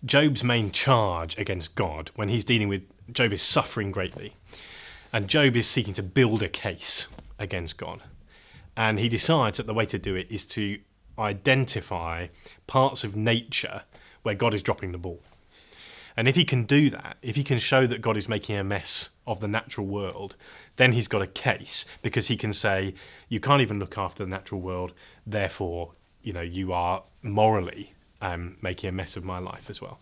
Job's main charge against God when he's dealing with, Job is suffering greatly, and Job is seeking to build a case against God. And he decides that the way to do it is to identify parts of nature where God is dropping the ball. And if he can do that, if he can show that God is making a mess of the natural world, then he's got a case, because he can say, you can't even look after the natural world, therefore, you are morally making a mess of my life as well.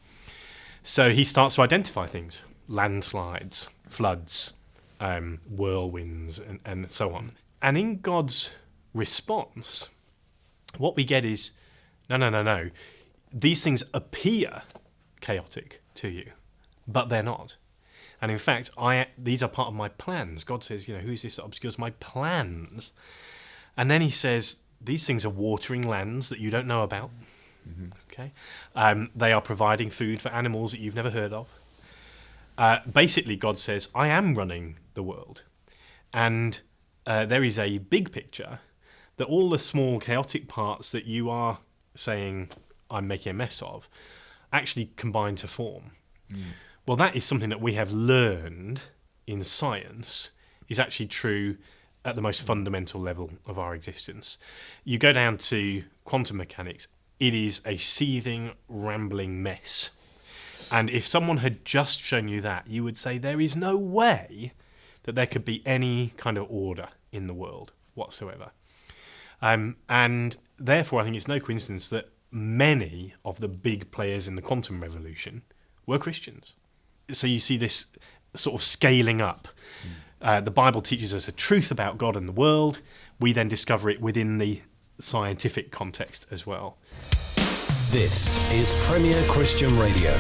So he starts to identify things: landslides, floods, whirlwinds, and so on. And in God's response, what we get is, no. These things appear chaotic to you, but they're not. And in fact, these are part of my plans. God says, who is this that obscures my plans? And then he says, these things are watering lands that you don't know about. Mm-hmm. Okay, they are providing food for animals that you've never heard of. Basically, God says, I am running the world. And there is a big picture that all the small chaotic parts that you are saying I'm making a mess of actually combine to form. Mm. Well, that is something that we have learned in science is actually true at the most fundamental level of our existence. You go down to quantum mechanics, it is a seething, rambling mess. And if someone had just shown you that, you would say there is no way that there could be any kind of order in the world whatsoever. And therefore, I think it's no coincidence that many of the big players in the quantum revolution were Christians. So you see this sort of scaling up. The Bible teaches us a truth about God and the world. We then discover it within the scientific context as well. This is Premier Christian Radio.